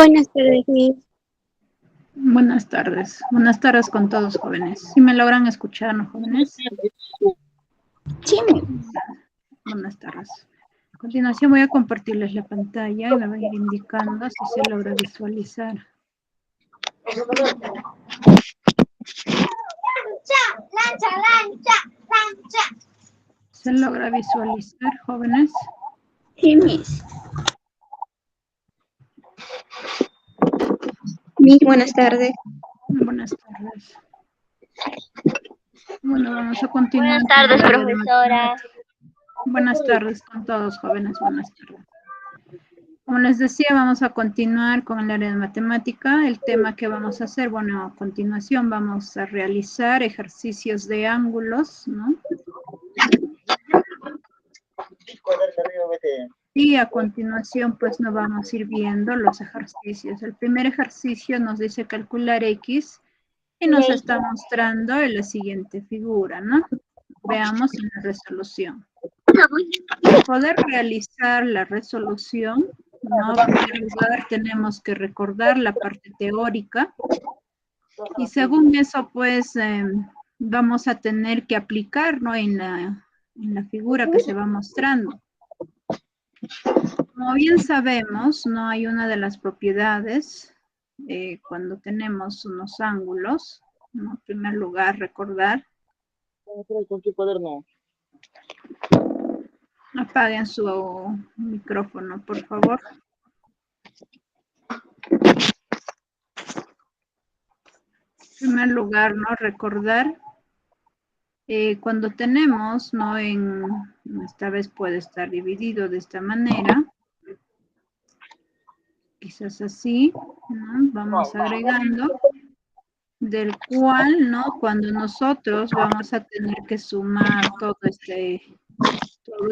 Buenas tardes, Miss. Buenas tardes con todos, jóvenes. ¿Sí me logran escuchar, no, jóvenes? Sí, Buenas tardes. A continuación voy a compartirles la pantalla y me va a ir indicando si se logra visualizar. ¿Se logra visualizar, jóvenes? sí, Miss. Miss, buenas tardes. Buenas tardes. Bueno, vamos a continuar. Buenas tardes, con el área de profesora. matemáticas. Buenas tardes con todos, jóvenes. Buenas tardes. Como les decía, vamos a continuar con el área de matemática. El tema que vamos a hacer, bueno, a continuación vamos a realizar ejercicios de ángulos, ¿no? Y a continuación, pues, nos vamos a ir viendo los ejercicios. El primer ejercicio nos dice calcular X y nos está mostrando en la siguiente figura, ¿no? Veamos en la resolución. Para poder realizar la resolución, ¿no? En primer lugar, tenemos que recordar la parte teórica y según eso, pues, vamos a tener que aplicar, ¿no? En la figura que se va mostrando. Como bien sabemos, no hay una de las propiedades cuando tenemos unos ángulos, ¿no? En primer lugar, recordar. ¿Con qué cuaderno? Apaguen su micrófono, por favor. En primer lugar, ¿no? Recordar. Cuando tenemos, ¿no? Esta vez puede estar dividido de esta manera. Quizás así, ¿no? Vamos agregando. Del cual, ¿no? Cuando nosotros vamos a tener que sumar todos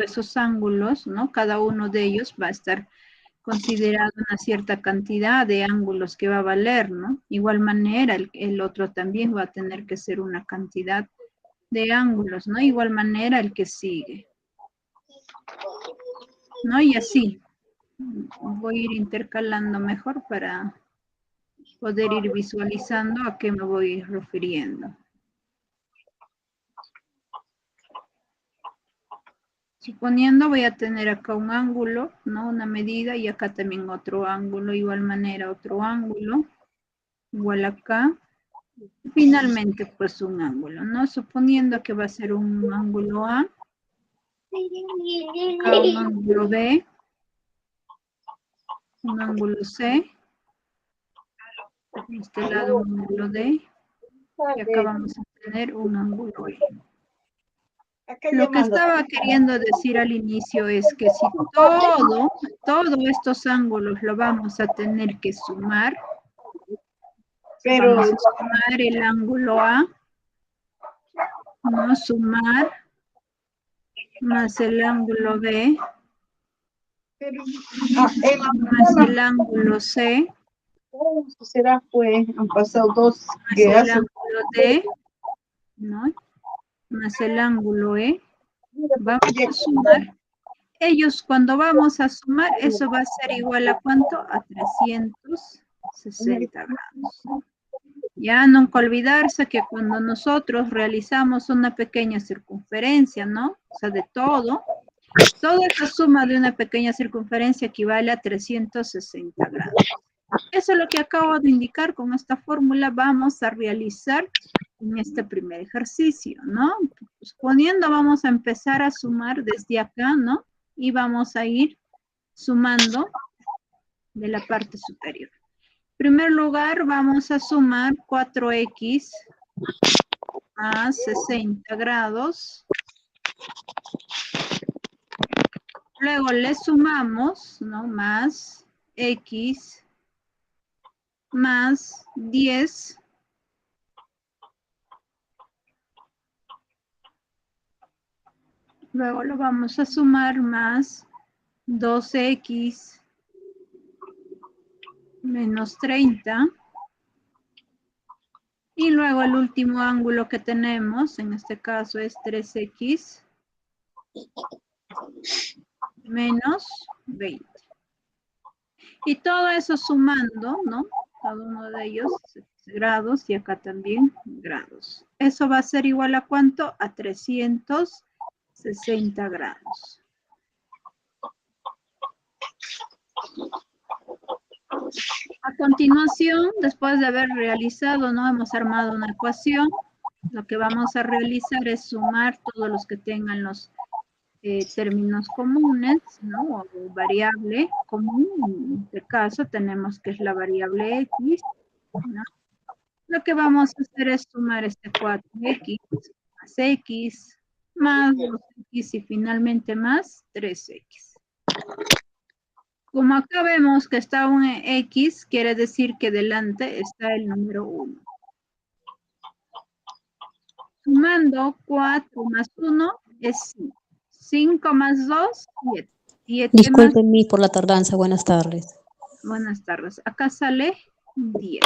esos ángulos, ¿no? Cada uno de ellos va a estar considerado una cierta cantidad de ángulos que va a valer, ¿no? Igual manera, el otro también va a tener que ser una cantidad de ángulos, ¿no? Igual manera el que sigue, ¿no? Y así. Voy a ir intercalando mejor para poder ir visualizando a qué me voy refiriendo. Suponiendo voy a tener acá un ángulo, ¿no? Una medida y acá también otro ángulo, igual manera otro ángulo, igual acá. Finalmente pues un ángulo, ¿no? Suponiendo que va a ser un ángulo A, acá un ángulo B, un ángulo C, de este lado un ángulo D, y acá vamos a tener un ángulo E. Lo que estaba queriendo decir al inicio es que si todos estos ángulos lo vamos a tener que sumar, vamos a sumar el ángulo A, ¿no? Sumar más el ángulo B, más el ángulo C, Será, pues, han pasado dos más el ángulo D, ¿no? Más el ángulo E, vamos a sumar. Ellos cuando vamos a sumar, eso va a ser igual a ¿cuánto? A 360 grados. Ya nunca olvidarse que cuando nosotros realizamos una pequeña circunferencia, ¿no? O sea, de toda esa suma de una pequeña circunferencia equivale a 360 grados. Eso es lo que acabo de indicar con esta fórmula. Vamos a realizar en este primer ejercicio, ¿no? Suponiendo vamos a empezar a sumar desde acá, ¿no? Y vamos a ir sumando de la parte superior. En primer lugar, vamos a sumar 4x a 60 grados. Luego le sumamos, ¿no? Más x más 10. Luego lo vamos a sumar más 2x menos 30. Y luego el último ángulo que tenemos, en este caso es 3x menos 20. Y todo eso sumando, ¿no? Cada uno de ellos grados y acá también grados. Eso va a ser igual a ¿cuánto? A 360 grados. A continuación, después de haber realizado, ¿no? Hemos armado una ecuación. Lo que vamos a realizar es sumar todos los que tengan los términos comunes, ¿no? O variable común. En este caso tenemos que es la variable x, ¿no? Lo que vamos a hacer es sumar este 4x más 2x y finalmente más 3x. Como acá vemos que está un x, quiere decir que delante está el número 1. Sumando 4 más 1 es 5. 5 más 2, 7. 7 más... Disculpen por la tardanza, buenas tardes. Buenas tardes. Acá sale 10.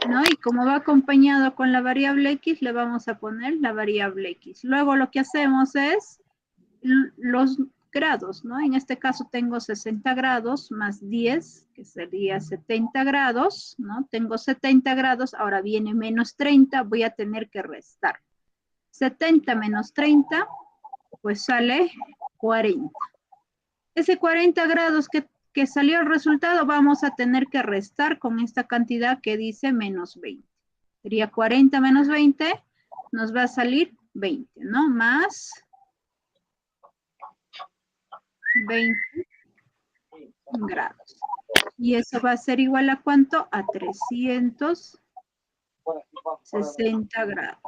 ¿No? Y como va acompañado con la variable x, le vamos a poner la variable x. Luego lo que hacemos es los grados, ¿no? En este caso tengo 60 grados más 10, que sería 70 grados, ¿no? Tengo 70 grados, ahora viene menos 30, voy a tener que restar. 70 menos 30, pues sale 40. Ese 40 grados que salió el resultado, vamos a tener que restar con esta cantidad que dice menos 20. Sería 40 menos 20, nos va a salir 20, ¿no? Más 20 grados. Y eso va a ser igual a ¿cuánto? A 360 grados.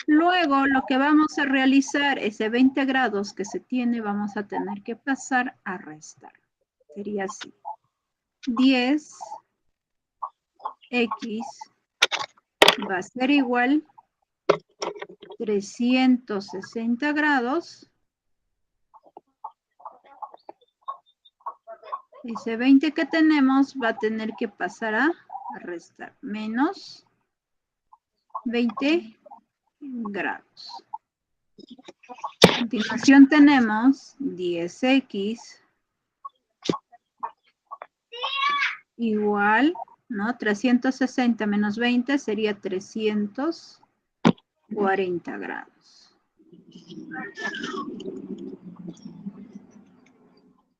Luego, lo que vamos a realizar, ese 20 grados que se tiene, vamos a tener que pasar a restar. Sería así. 10x va a ser igual 360 grados. Ese 20 que tenemos va a tener que pasar a restar. Menos 20 grados. A continuación tenemos 10x igual, ¿no? 360 menos 20 sería 340 grados.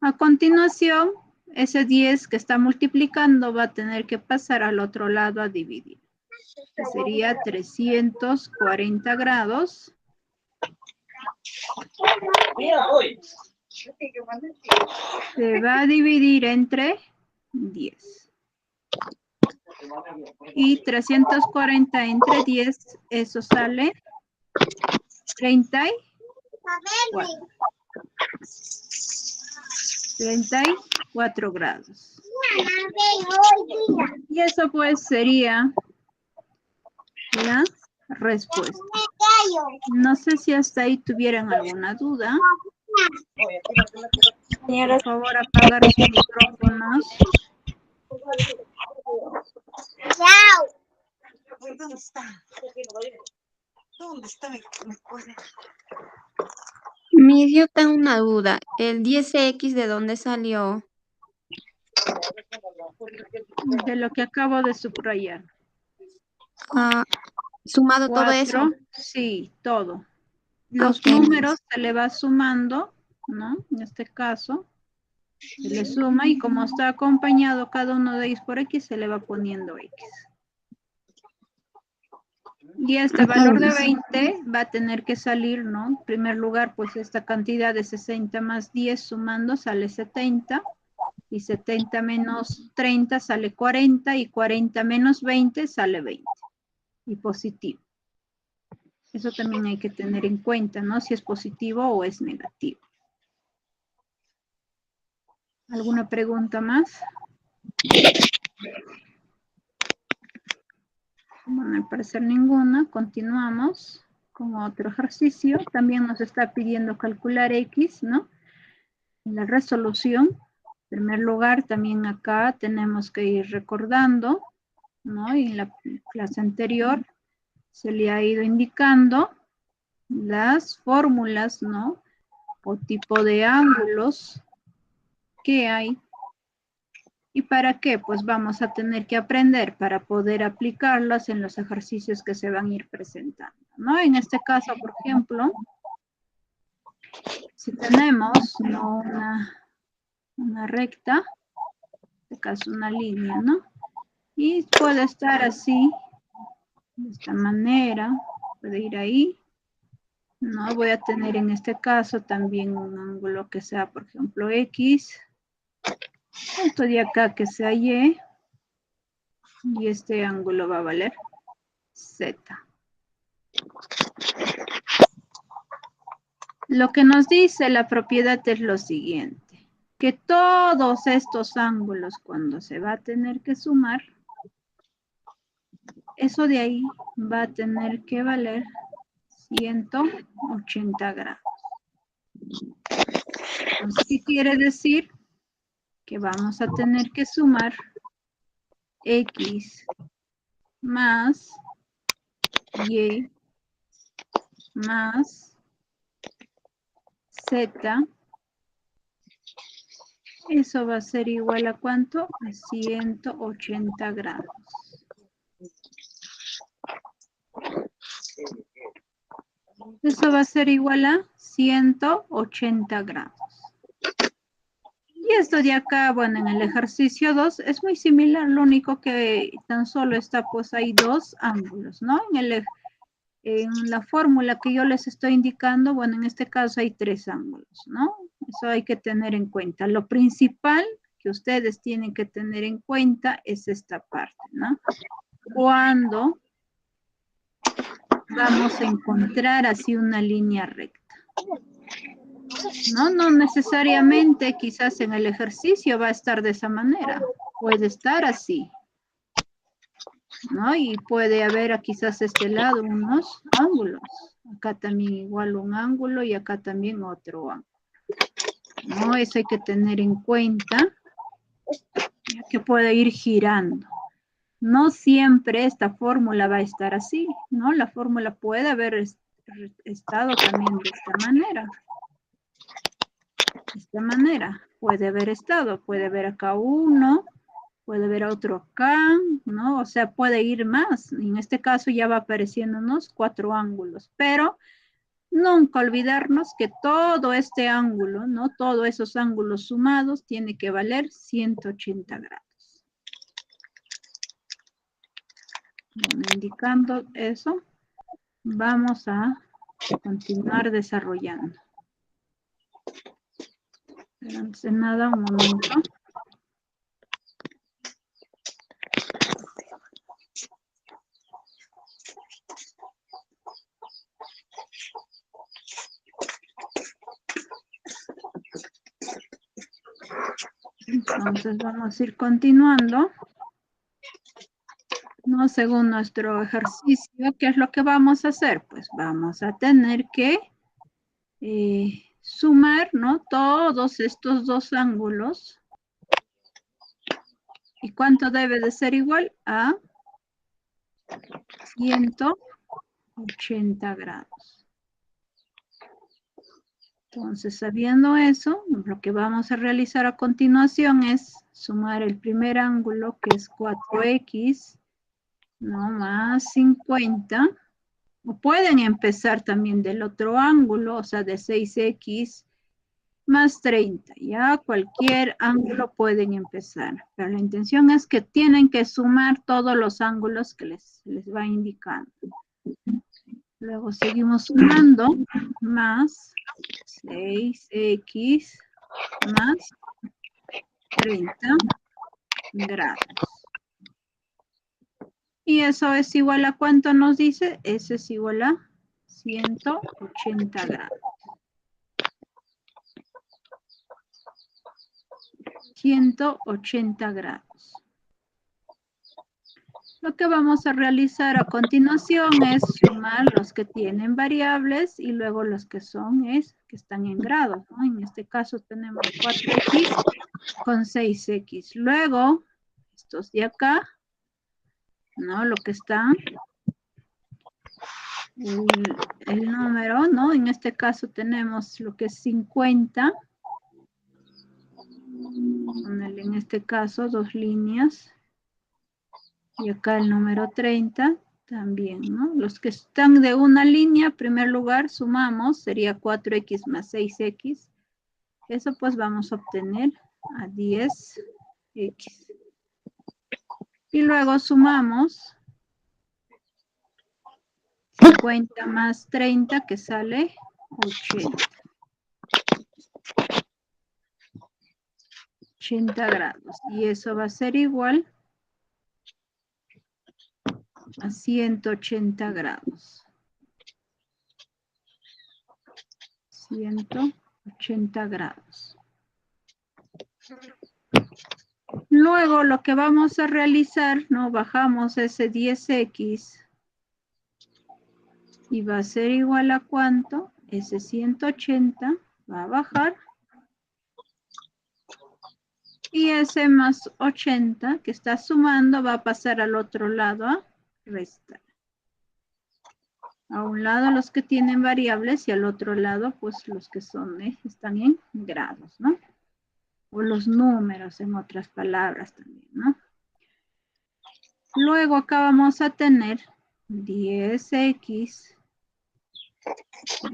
A continuación, ese 10 que está multiplicando va a tener que pasar al otro lado a dividir. Que sería 340 grados. Se va a dividir entre 10. Y 340 entre 10, eso sale 34. 34 grados. Y eso pues sería la respuesta. No sé si hasta ahí tuvieran alguna duda. Por favor, apagar sus micrófonos. ¿Dónde está? ¿Dónde está? Miss, yo tengo una duda. ¿El 10x de dónde salió? De lo que acabo de subrayar. Sumado todo 4, eso. sí, todo. Los Ok. números se le va sumando, ¿no? En este caso, se le suma y como está acompañado cada uno de ellos por X, se le va poniendo X. Y este valor de 20 va a tener que salir, ¿no? En primer lugar, pues esta cantidad de 60 más 10 sumando sale 70. Y 70 menos 30 sale 40. Y 40 menos 20 sale 20. Y positivo. Eso también hay que tener en cuenta, ¿no? Si es positivo o es negativo. ¿Alguna pregunta más? Bueno, al parecer ninguna. Continuamos con otro ejercicio. También nos está pidiendo calcular X, ¿no? La resolución. En primer lugar, también acá tenemos que ir recordando, ¿no? Y en la clase anterior se le ha ido indicando las fórmulas, ¿no? O tipo de ángulos que hay. ¿Y para qué? Pues vamos a tener que aprender para poder aplicarlas en los ejercicios que se van a ir presentando, ¿no? En este caso, por ejemplo, si tenemos, ¿no? Una recta, en este caso una línea, ¿no? Y puede estar así, de esta manera, puede ir ahí. No voy a tener en este caso también un ángulo que sea, por ejemplo, X. Esto de acá que sea Y. Y este ángulo va a valer Z. Lo que nos dice la propiedad es lo siguiente. Que todos estos ángulos cuando se va a tener que sumar, eso de ahí va a tener que valer 180 grados. Entonces, ¿qué quiere decir? Que vamos a tener que sumar X más Y más Z. Eso va a ser igual a ¿cuánto? A 180 grados. Eso va a ser igual a 180 grados. Y esto de acá, bueno, en el ejercicio 2 es muy similar, lo único que tan solo está, pues hay dos ángulos, ¿no? En la fórmula que yo les estoy indicando, bueno, en este caso hay tres ángulos, ¿no? Eso hay que tener en cuenta. Lo principal que ustedes tienen que tener en cuenta es esta parte, ¿no? Cuando vamos a encontrar así una línea recta. No necesariamente quizás en el ejercicio va a estar de esa manera. Puede estar así, ¿no? Y puede haber quizás este lado unos ángulos. Acá también igual un ángulo y acá también otro ángulo. ¿No? Eso hay que tener en cuenta, ya que puede ir girando. No siempre esta fórmula va a estar así, ¿no? La fórmula puede haber estado también de esta manera. De esta manera puede haber estado, puede haber acá uno, puede haber otro acá, ¿no? O sea, puede ir más. En este caso ya va apareciéndonos 4 ángulos, pero nunca olvidarnos que todo este ángulo, ¿no? Todos esos ángulos sumados tiene que valer 180 grados. Bueno, indicando eso, vamos a continuar desarrollando. Pero antes de nada, un momento. Entonces vamos a ir continuando. No, según nuestro ejercicio, ¿qué es lo que vamos a hacer? Pues vamos a tener que sumar, ¿no? Todos estos dos ángulos. ¿Y cuánto debe de ser igual? A 180 grados. Entonces, sabiendo eso, lo que vamos a realizar a continuación es sumar el primer ángulo, que es 4x, ¿no? Más 50. O pueden empezar también del otro ángulo, o sea, de 6x más 30. Ya cualquier ángulo pueden empezar. Pero la intención es que tienen que sumar todos los ángulos que les va indicando. Luego seguimos sumando más 6x más 30 grados. ¿Y eso es igual a cuánto nos dice? Eso es igual a 180 grados. 180 grados. Lo que vamos a realizar a continuación es sumar los que tienen variables y luego los que que están en grados, ¿no? En este caso tenemos 4x con 6x. Luego, estos de acá, ¿no? Lo que están el número, ¿no? En este caso tenemos lo que es 50. Ponerle en este caso 2 líneas. Y acá el número 30 también, ¿no? Los que están de una línea, en primer lugar, sumamos, sería 4x más 6x. Eso pues vamos a obtener a 10x. Y luego sumamos 50 más 30, que sale 80. 80 grados. Y eso va a ser igual a 180 grados. 180 grados. Luego lo que vamos a realizar, ¿no? Bajamos ese 10x y va a ser igual a ¿cuánto? Ese 180 va a bajar. Y ese más 80 que está sumando va a pasar al otro lado a restar. A un lado los que tienen variables y al otro lado pues los que son, están en grados, ¿no? O los números en otras palabras también, ¿no? Luego acá vamos a tener 10x.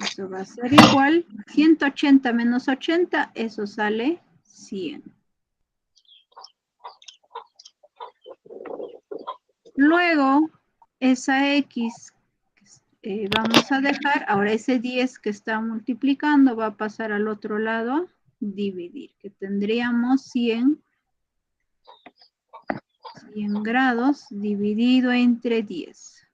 Eso va a ser igual. 180 menos 80, eso sale 100. Luego, esa x vamos a dejar, ahora ese 10 que está multiplicando va a pasar al otro lado a dividir, que tendríamos 100 grados dividido entre 10.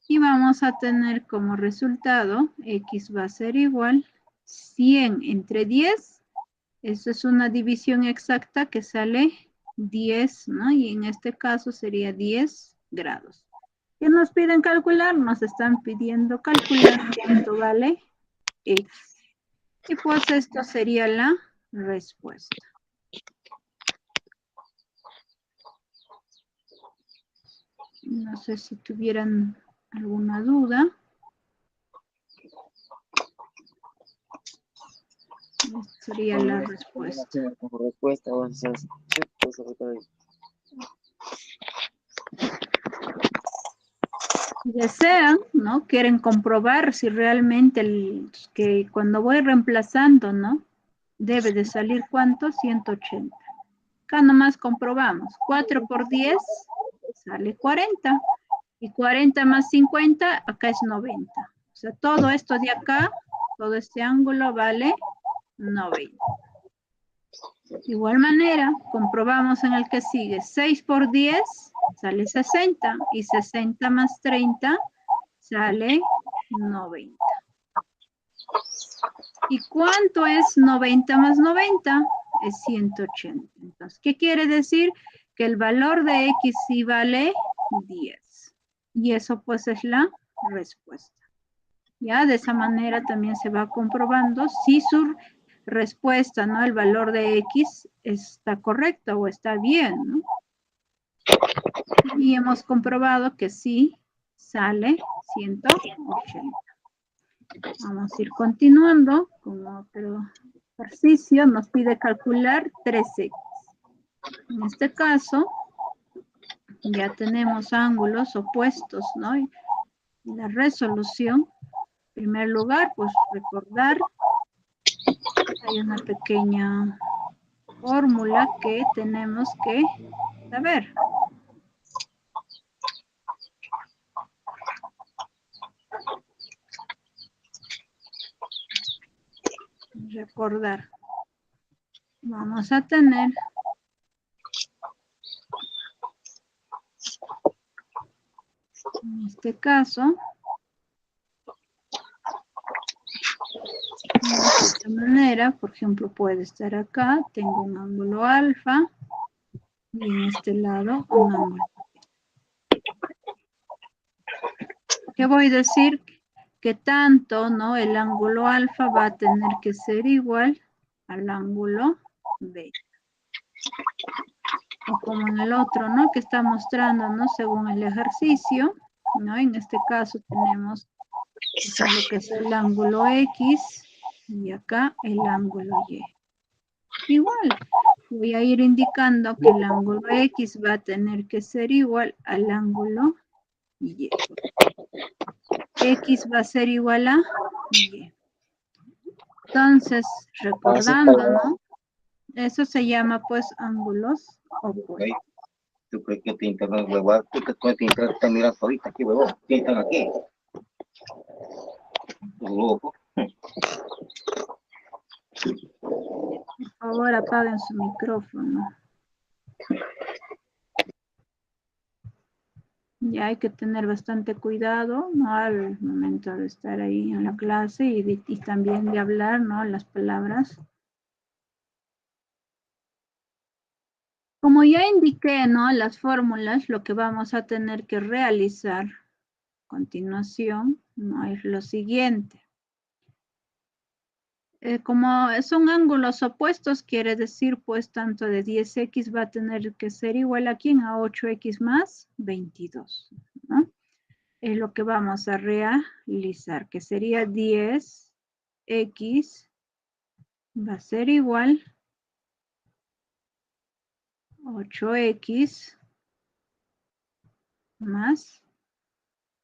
Y vamos a tener como resultado, x va a ser igual 100 entre 10. Eso es una división exacta que sale 10, ¿no? Y en este caso sería 10 grados. ¿Qué nos piden calcular? Nos están pidiendo calcular cuánto vale x. Y pues esto sería la respuesta. No sé si tuvieran alguna duda. Esta sería la respuesta. Como respuesta, Desean, ¿no? Quieren comprobar si realmente que cuando voy reemplazando, ¿no? Debe de salir ¿cuánto? 180. Acá nomás comprobamos. 4 por 10 sale 40. Y 40 más 50, acá es 90. O sea, todo esto de acá, todo este ángulo vale 90. De igual manera, comprobamos en el que sigue. 6 por 10 sale 60. Y 60 más 30 sale 90. ¿Y cuánto es 90 más 90? Es 180. Entonces, ¿qué quiere decir? Que el valor de x sí vale 10. Y eso pues es la respuesta. Ya, de esa manera también se va comprobando si su respuesta, ¿no? El valor de x está correcto o está bien, ¿no? Y hemos comprobado que sí sale 180. Vamos a ir continuando con otro ejercicio. Nos pide calcular 3x. En este caso, ya tenemos ángulos opuestos, ¿no? Y la resolución, en primer lugar, pues recordar, hay una pequeña fórmula que tenemos que saber. Recordar. Vamos a tener en este caso de esta manera, por ejemplo, puede estar acá, tengo un ángulo alfa y en este lado un ángulo. ¿Qué voy a decir? Que tanto, ¿no? El ángulo alfa va a tener que ser igual al ángulo beta. O como en el otro, ¿no? Que está mostrando, ¿no? Según el ejercicio, ¿no? En este caso tenemos lo que es el ángulo X y acá el ángulo Y. Igual, voy a ir indicando que el ángulo X va a tener que ser igual al ángulo Y. X va a ser igual a Y. Entonces, recordando, ¿no? Eso se llama pues ángulos opuestos. ¿Tú crees que tu internet, huevón? ¿Tú crees que tu internet está mirando ahorita aquí, huevón? ¿Quién están aquí? Loco. Por favor, apaguen su micrófono. Ya hay que tener bastante cuidado, ¿no? Al momento de estar ahí en la clase y también de hablar, ¿no? Las palabras. Como ya indiqué, ¿no? Las fórmulas, lo que vamos a tener que realizar a continuación, ¿no? Es lo siguiente. Como son ángulos opuestos, quiere decir, pues, tanto de 10x va a tener que ser igual a ¿quién? A 8x más 22, ¿no? Es lo que vamos a realizar, que sería 10x va a ser igual a 8x más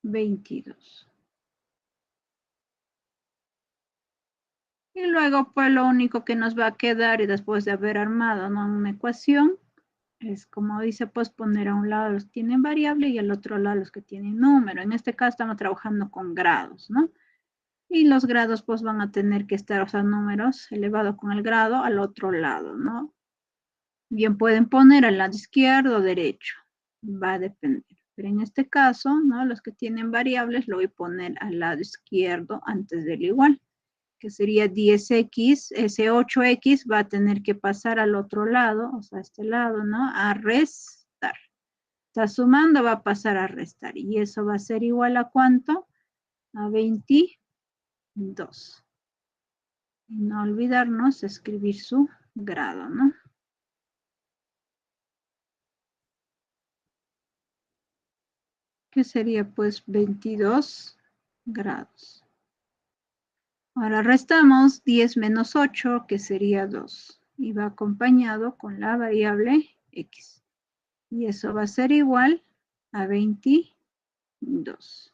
22. Y luego, pues, lo único que nos va a quedar, y después de haber armado, ¿no? Una ecuación, es como dice, pues poner a un lado los que tienen variable y al otro lado los que tienen número. En este caso estamos trabajando con grados, ¿no? Y los grados pues van a tener que estar, o sea, números elevados con el grado al otro lado, ¿no? Bien pueden poner al lado izquierdo o derecho, va a depender. Pero en este caso, ¿no? Los que tienen variables lo voy a poner al lado izquierdo antes del igual, que sería 10x, ese 8x va a tener que pasar al otro lado, o sea, a este lado, ¿no? A restar. Está sumando, va a pasar a restar. Y eso va a ser igual a ¿cuánto? A 22. Y no olvidarnos de escribir su grado, ¿no? Que sería pues 22 grados. Ahora restamos 10 menos 8, que sería 2. Y va acompañado con la variable x. Y eso va a ser igual a 22.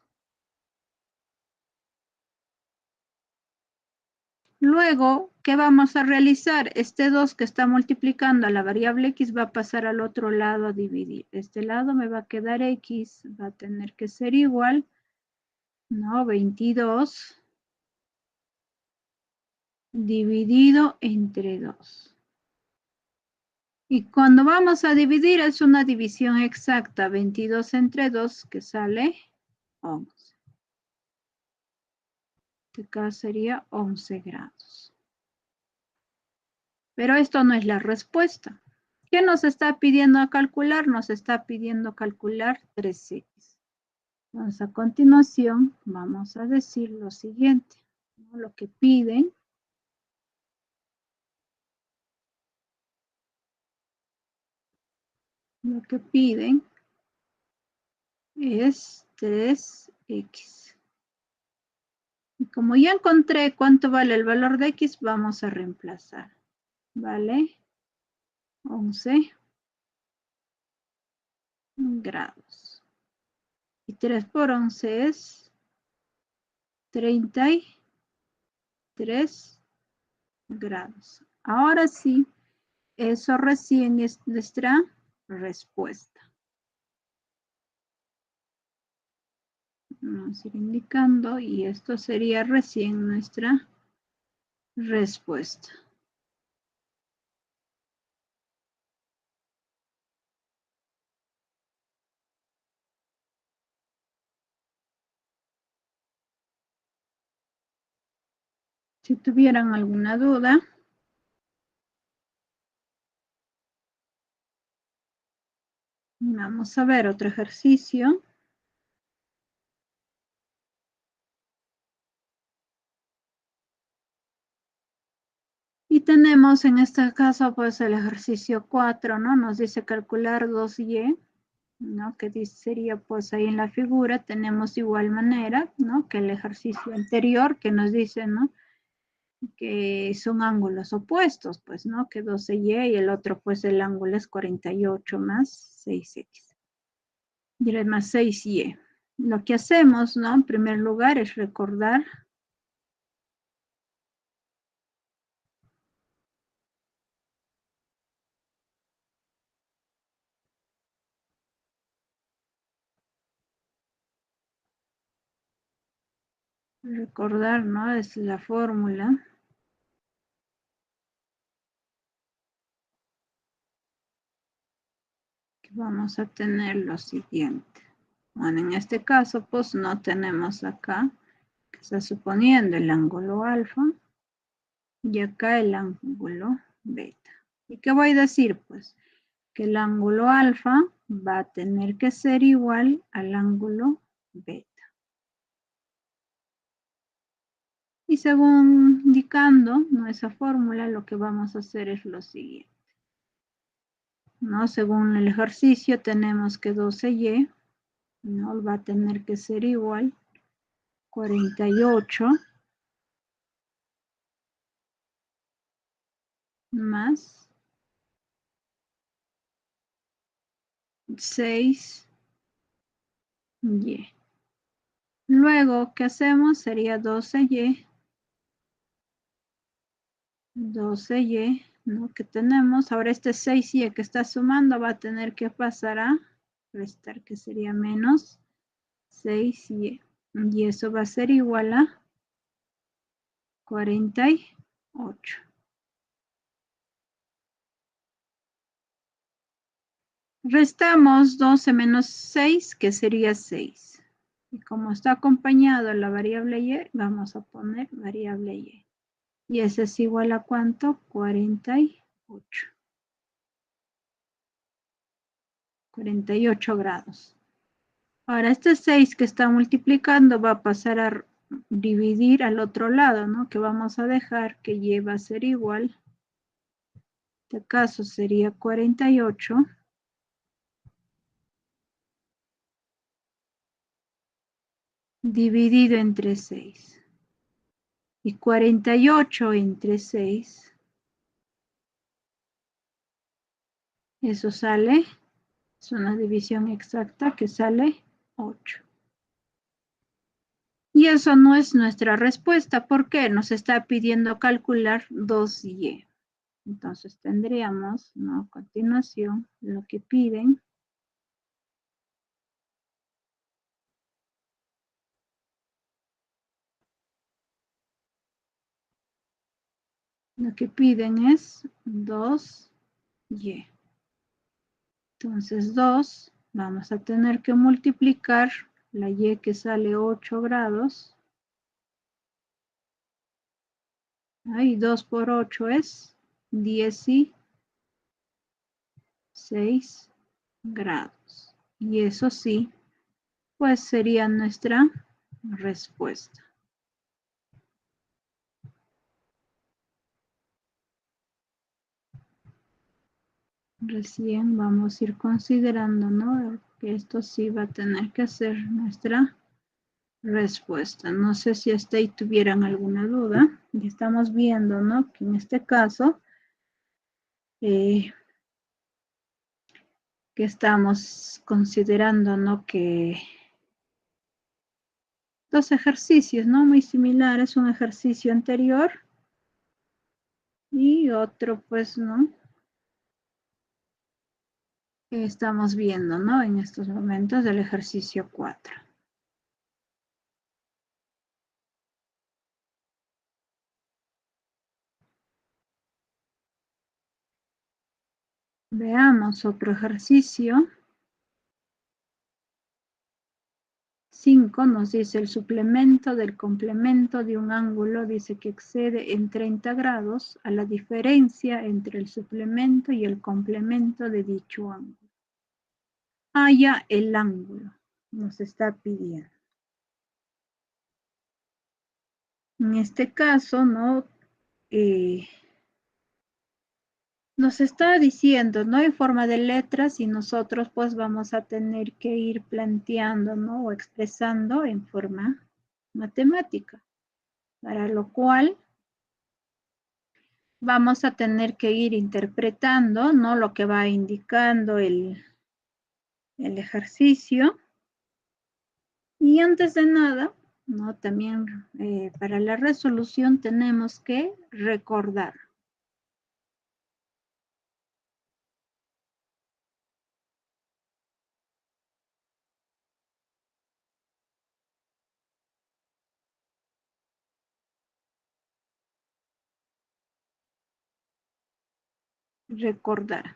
Luego, ¿qué vamos a realizar? Este 2 que está multiplicando a la variable x va a pasar al otro lado a dividir. Este lado me va a quedar x, va a tener que ser igual, ¿no? 22 dividido entre 2. Y cuando vamos a dividir es una división exacta, 22 entre 2, que sale 11. Acá sería 11 grados. Pero esto no es la respuesta. ¿Qué nos está pidiendo a calcular? Nos está pidiendo calcular 3x. Entonces, a continuación, vamos a decir lo siguiente, ¿no? Lo que piden es 3x. Y como ya encontré cuánto vale el valor de x, vamos a reemplazar. ¿Vale? 11 grados. Y 3 por 11 es 33 grados. Ahora sí, eso recién es nuestra respuesta. Vamos a ir indicando y esto sería recién nuestra respuesta. Si tuvieran alguna duda, vamos a ver otro ejercicio. Y tenemos en este caso pues el ejercicio 4, ¿no? Nos dice calcular 2y ¿no? Que sería pues ahí en la figura tenemos de igual manera, ¿no? Que el ejercicio anterior que nos dice, ¿no? Que son ángulos opuestos, pues, ¿no? Que 12y y el otro pues el ángulo es 48 más 6x. Diré más 6y. Lo que hacemos, ¿no? En primer lugar es recordar ¿no? Es la fórmula. Que vamos a tener lo siguiente. Bueno, en este caso, pues no tenemos acá, que está suponiendo el ángulo alfa, y acá el ángulo beta. ¿Y qué voy a decir? Pues que el ángulo alfa va a tener que ser igual al ángulo beta. Y según indicando, ¿no? Esa fórmula, lo que vamos a hacer es lo siguiente. ¿No? Según el ejercicio tenemos que 12y, ¿no? Va a tener que ser igual 48 más 6y. Luego, ¿qué hacemos? Sería 12y, ¿no? Que tenemos. Ahora este 6y que está sumando va a tener que pasar a restar, que sería menos 6y. Y eso va a ser igual a 48. Restamos 12 menos 6, que sería 6. Y como está acompañado la variable y, vamos a poner variable y. Y ese es igual a ¿cuánto? 48. 48 grados. Ahora este 6 que está multiplicando va a pasar a dividir al otro lado, ¿no? Que vamos a dejar que y va a ser igual. En este caso sería 48 dividido entre 6. Y 48 entre 6, eso sale, es una división exacta que sale 8. Y eso no es nuestra respuesta, porque nos está pidiendo calcular 2y. Entonces tendríamos, ¿no? A continuación, lo que piden. Lo que piden es 2y. Entonces 2, vamos a tener que multiplicar la y que sale 8 grados. Ahí 2 por 8 es 16 grados. Y eso sí, pues sería nuestra respuesta. Recién vamos a ir considerando, ¿no? Que esto sí va a tener que ser nuestra respuesta. No sé si hasta ahí tuvieran alguna duda. Y estamos viendo, ¿no? Que en este caso, que estamos considerando, ¿no? Que dos ejercicios, ¿no? Muy similares, un ejercicio anterior y otro, pues, ¿no? Que estamos viendo, ¿no? En estos momentos del ejercicio 4. Veamos otro ejercicio. 5 nos dice el suplemento del complemento de un ángulo, dice que excede en 30 grados a la diferencia entre el suplemento y el complemento de dicho ángulo. Haya el ángulo, nos está pidiendo. En este caso, ¿no? Nos está diciendo, no en forma de letras, y nosotros pues vamos a tener que ir planteando, ¿no? O expresando en forma matemática. Para lo cual vamos a tener que ir interpretando, ¿no? Lo que va indicando el ejercicio. Y antes de nada, ¿no? También para la resolución tenemos que recordar. Recordar. En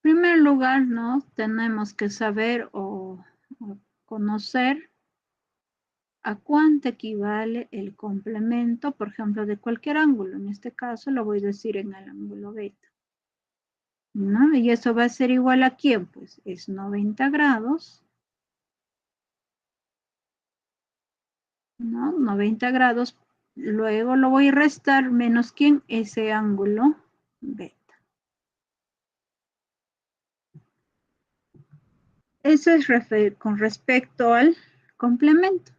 primer lugar, ¿no? Tenemos que saber o conocer a cuánto equivale el complemento, por ejemplo, de cualquier ángulo. En este caso lo voy a decir en el ángulo beta, ¿no? Y eso va a ser igual a ¿quién? Pues es 90 grados, ¿no? 90 grados. Luego lo voy a restar menos ¿quién? Ese ángulo beta. Eso es con respecto al complemento.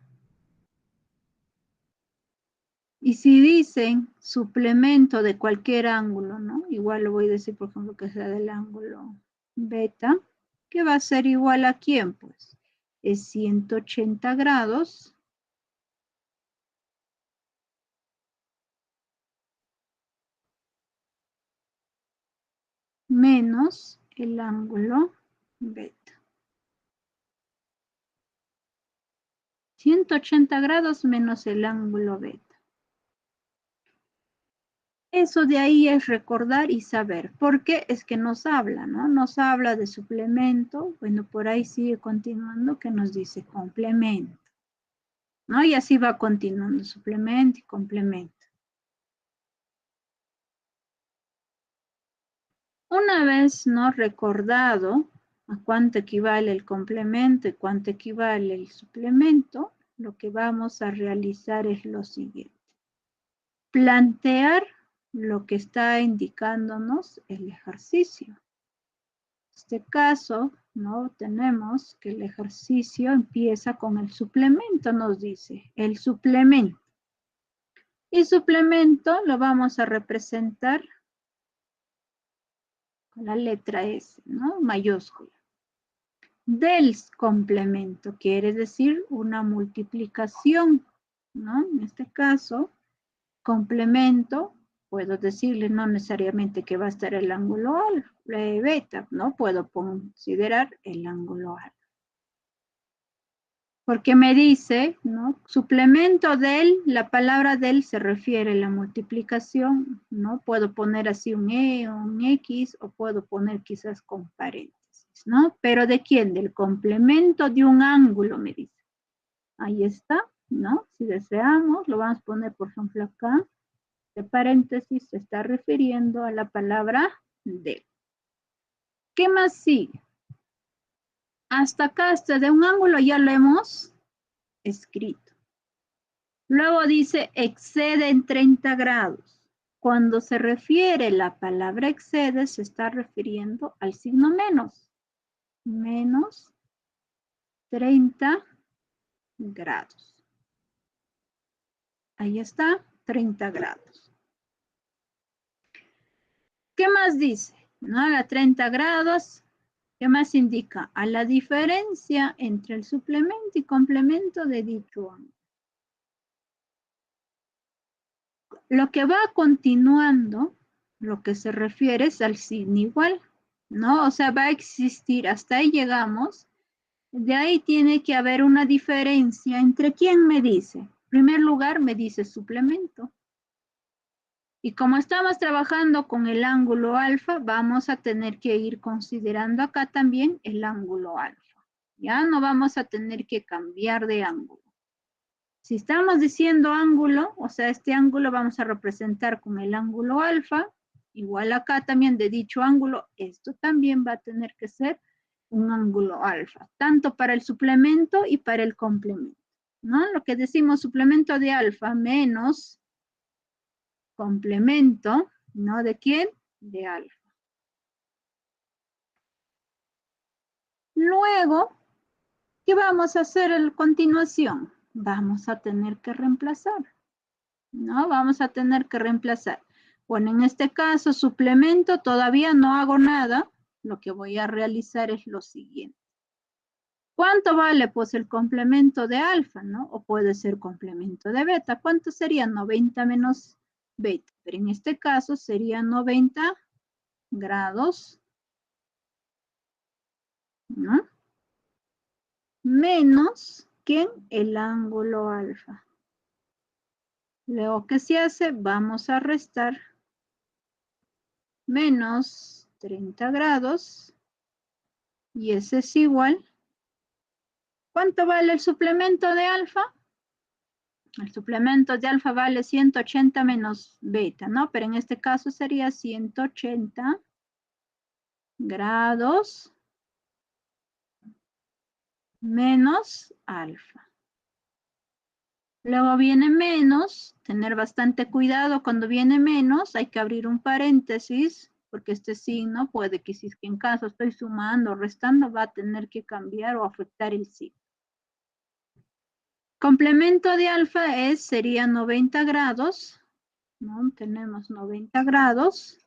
Y si dicen suplemento de cualquier ángulo, ¿no? Igual lo voy a decir, por ejemplo, que sea del ángulo beta, que va a ser igual a ¿quién? Pues es 180 grados menos el ángulo beta. 180 grados menos el ángulo beta. Eso de ahí es recordar y saber, porque es que nos habla, ¿no? Nos habla de suplemento, bueno, por ahí sigue continuando que nos dice complemento, ¿no? Y así va continuando, suplemento y complemento. Una vez, ¿no? Recordado a cuánto equivale el complemento y cuánto equivale el suplemento, lo que vamos a realizar es lo siguiente. Plantear lo que está indicándonos el ejercicio. En este caso, ¿no? Tenemos que el ejercicio empieza con el suplemento, nos dice, el suplemento. Y suplemento lo vamos a representar con la letra S, ¿no? Mayúscula. Del complemento, quiere decir una multiplicación, ¿no? En este caso, complemento, puedo decirle no necesariamente que va a estar el ángulo beta, ¿no? Puedo considerar el ángulo alfa. Porque me dice, ¿no? Suplemento del, la palabra del se refiere a la multiplicación, ¿no? Puedo poner así un E o un X o puedo poner quizás con paréntesis, ¿no? Pero ¿de quién? Del complemento de un ángulo, me dice. Ahí está, ¿no? Si deseamos, lo vamos a poner, por ejemplo, acá. De paréntesis se está refiriendo a la palabra del. ¿Qué más sigue? Hasta acá, hasta de un ángulo ya lo hemos escrito. Luego dice excede en 30 grados. Cuando se refiere la palabra excede, se está refiriendo al signo menos. Menos 30 grados. Ahí está, 30 grados. ¿Qué más dice? ¿No? A 30 grados. ¿Qué más indica? A la diferencia entre el suplemento y complemento de dicho ángulo. Lo que va continuando, lo que se refiere es al signo igual, ¿no? O sea, va a existir, hasta ahí llegamos. De ahí tiene que haber una diferencia entre quién me dice. En primer lugar, me dice suplemento. Y como estamos trabajando con el ángulo alfa, vamos a tener que ir considerando acá también el ángulo alfa. Ya no vamos a tener que cambiar de ángulo. Si estamos diciendo ángulo, o sea, este ángulo vamos a representar con el ángulo alfa, igual acá también de dicho ángulo, esto también va a tener que ser un ángulo alfa, tanto para el suplemento y para el complemento, ¿no? Lo que decimos suplemento de alfa menos complemento ¿no? ¿De quién? De alfa. Luego, ¿qué vamos a hacer a continuación? Vamos a tener que reemplazar, ¿no? Vamos a tener que reemplazar. Bueno, en este caso, suplemento, todavía no hago nada. Lo que voy a realizar es lo siguiente. ¿Cuánto vale? Pues el complemento de alfa, ¿no? O puede ser complemento de beta. ¿Cuánto sería? 90 menos beta. Pero en este caso sería 90 grados, ¿no? Menos, ¿quién? El ángulo alfa. Luego, ¿qué se hace? Vamos a restar menos 30 grados. Y ese es igual. ¿Cuánto vale el suplemento de alfa? El suplemento de alfa vale 180 menos beta, ¿no? Pero en este caso sería 180 grados menos alfa. Luego viene menos, tener bastante cuidado cuando viene menos, hay que abrir un paréntesis, porque este signo puede que si en caso estoy sumando o restando, va a tener que cambiar o afectar el signo. Complemento de alfa sería 90 grados, ¿no? Tenemos 90 grados.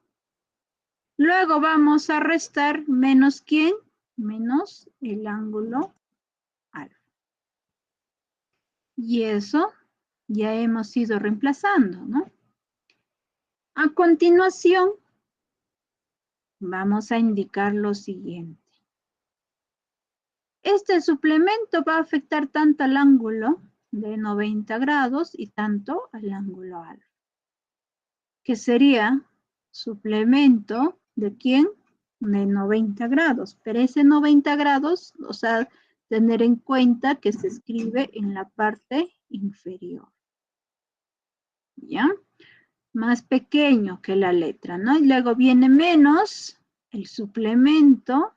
Luego vamos a restar menos ¿quién? Menos el ángulo alfa. Y eso ya hemos ido reemplazando, ¿no? A continuación, vamos a indicar lo siguiente. Este suplemento va a afectar tanto al ángulo de 90 grados y tanto al ángulo alfa. Que sería suplemento de ¿quién? De 90 grados. Pero ese 90 grados, o sea, tener en cuenta que se escribe en la parte inferior. ¿Ya? Más pequeño que la letra, ¿no? Y luego viene menos el suplemento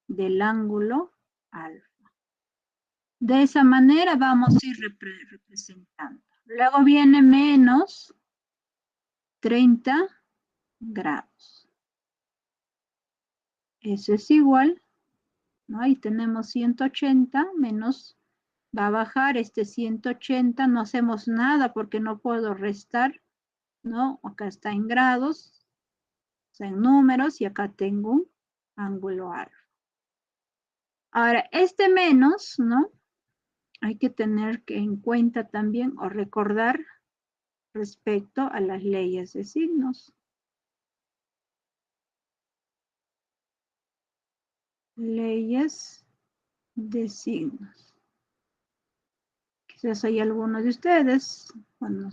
del ángulo alfa. De esa manera vamos a ir representando. Luego viene menos 30 grados. Eso es igual, ¿no? Ahí tenemos 180 menos, va a bajar este 180, no hacemos nada porque no puedo restar, ¿no? Acá está en grados, está en números y acá tengo un ángulo alfa. Ahora, este menos, ¿no? Hay que tener en cuenta también o recordar respecto a las leyes de signos. Leyes de signos. Quizás hay algunos de ustedes, bueno,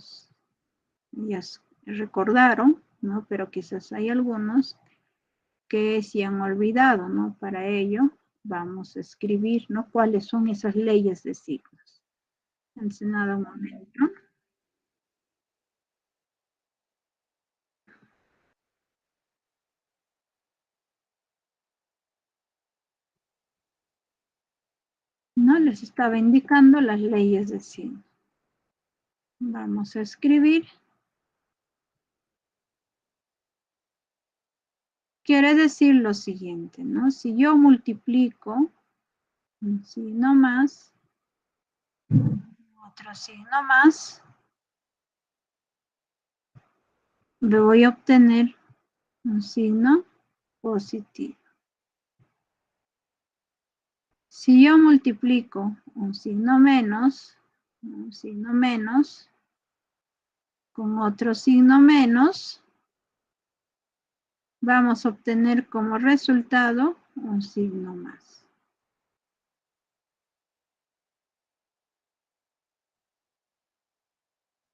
ya recordaron, ¿no? Pero quizás hay algunos que se han olvidado, ¿no? Para ello vamos a escribir, ¿no? ¿Cuáles son esas leyes de signos? Entonces, un momento. No les estaba indicando las leyes de signos. Vamos a escribir. Quiere decir lo siguiente, ¿no? Si yo multiplico un signo más, otro signo más, voy a obtener un signo positivo. Si yo multiplico un signo menos con otro signo menos, vamos a obtener como resultado un signo más.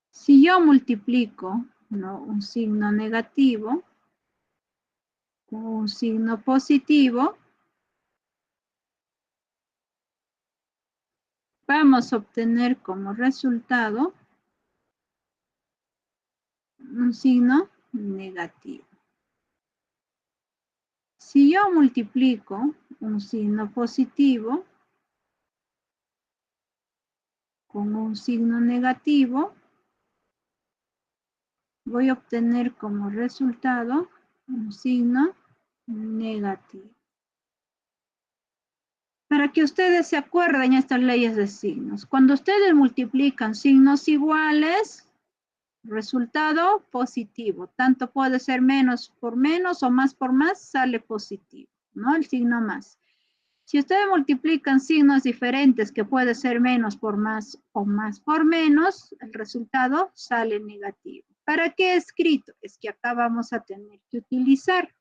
Si yo multiplico, ¿no? Un signo negativo con un signo positivo, vamos a obtener como resultado un signo negativo. Si yo multiplico un signo positivo con un signo negativo, voy a obtener como resultado un signo negativo. Para que ustedes se acuerden estas leyes de signos. Cuando ustedes multiplican signos iguales, resultado positivo. Tanto puede ser menos por menos o más por más, sale positivo, ¿no? El signo más. Si ustedes multiplican signos diferentes, que puede ser menos por más o más por menos, el resultado sale negativo. ¿Para qué he escrito? Es que acá vamos a tener que utilizar,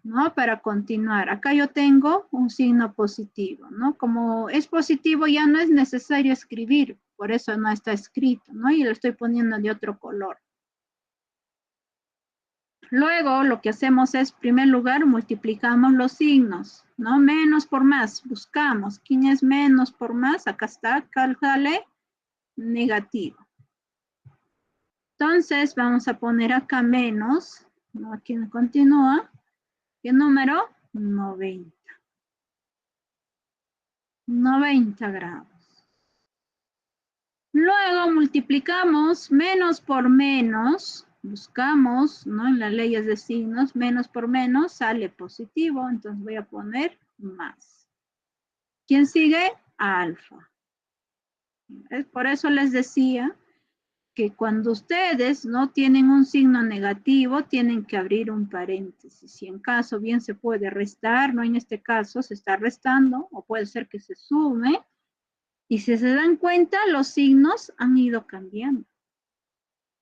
¿no? Para continuar. Acá yo tengo un signo positivo, ¿no? Como es positivo ya no es necesario escribir, por eso no está escrito, ¿no? Y lo estoy poniendo de otro color. Luego lo que hacemos es, en primer lugar, multiplicamos los signos, ¿no? Menos por más, buscamos. ¿Quién es menos por más? Acá está, acá sale negativo. Entonces vamos a poner acá menos, ¿no? Aquí continúa. ¿Qué número? 90. 90 grados. Luego multiplicamos menos por menos, buscamos, ¿no? En las leyes de signos, menos por menos sale positivo, entonces voy a poner más. ¿Quién sigue? Alfa. Por eso les decía que cuando ustedes no tienen un signo negativo, tienen que abrir un paréntesis. Si en caso bien se puede restar, no en este caso se está restando, o puede ser que se sume, y si se dan cuenta, los signos han ido cambiando,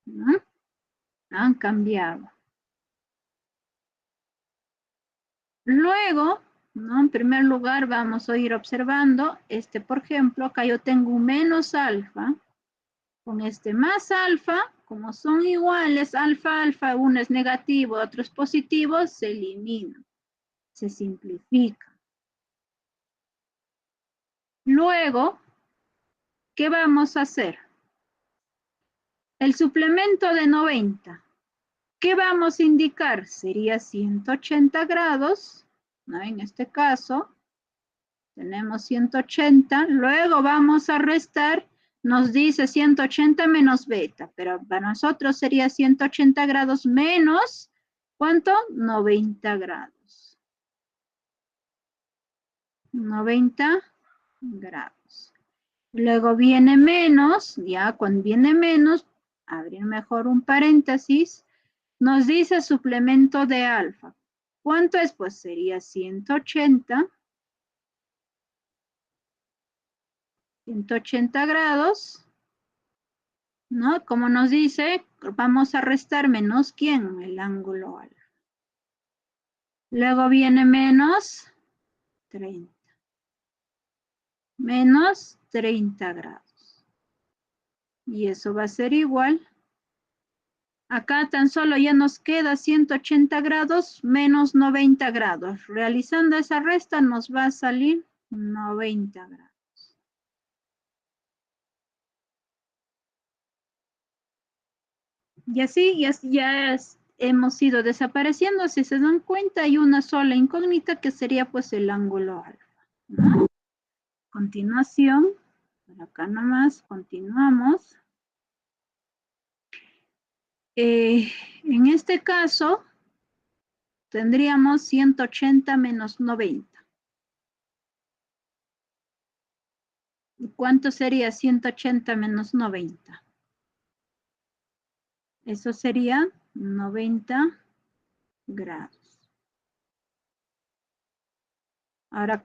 ¿no? Han cambiado. Luego, ¿no? En primer lugar, vamos a ir observando, por ejemplo, acá yo tengo un menos alfa, con este más alfa, como son iguales, alfa, alfa, uno es negativo, otro es positivo, se elimina, se simplifica. Luego, ¿qué vamos a hacer? El suplemento de 90. ¿Qué vamos a indicar? Sería 180 grados, ¿no? En este caso, tenemos 180, luego vamos a restar, nos dice 180 menos beta, pero para nosotros sería 180 grados menos, ¿cuánto? 90 grados. 90 grados. Luego viene menos, ya cuando viene menos, abrir mejor un paréntesis, nos dice suplemento de alfa. ¿Cuánto es? Pues sería 180. 180 grados, ¿no? Como nos dice, vamos a restar menos ¿quién? El ángulo alfa. Luego viene menos 30. Menos 30 grados. Y eso va a ser igual. Acá tan solo ya nos queda 180 grados menos 90 grados. Realizando esa resta nos va a salir 90 grados. Y así ya hemos ido desapareciendo. Si se dan cuenta, hay una sola incógnita que sería pues el ángulo alfa, ¿no? Continuación, por acá nomás, continuamos. En este caso, tendríamos 180 menos 90. ¿Cuánto sería 180 menos 90? Eso sería 90 grados. Ahora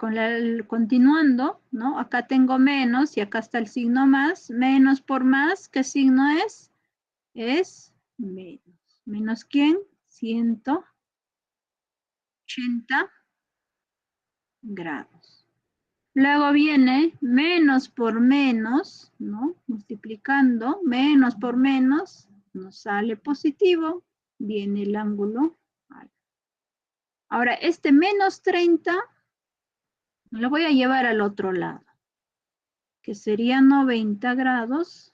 continuando, ¿no? Acá tengo menos y acá está el signo más. Menos por más, ¿qué signo es? Es menos. ¿Menos quién? 180 grados. Luego viene menos por menos, ¿no? Multiplicando, menos por menos, nos sale positivo, viene el ángulo alfa. Ahora, menos 30 lo voy a llevar al otro lado, que sería 90 grados.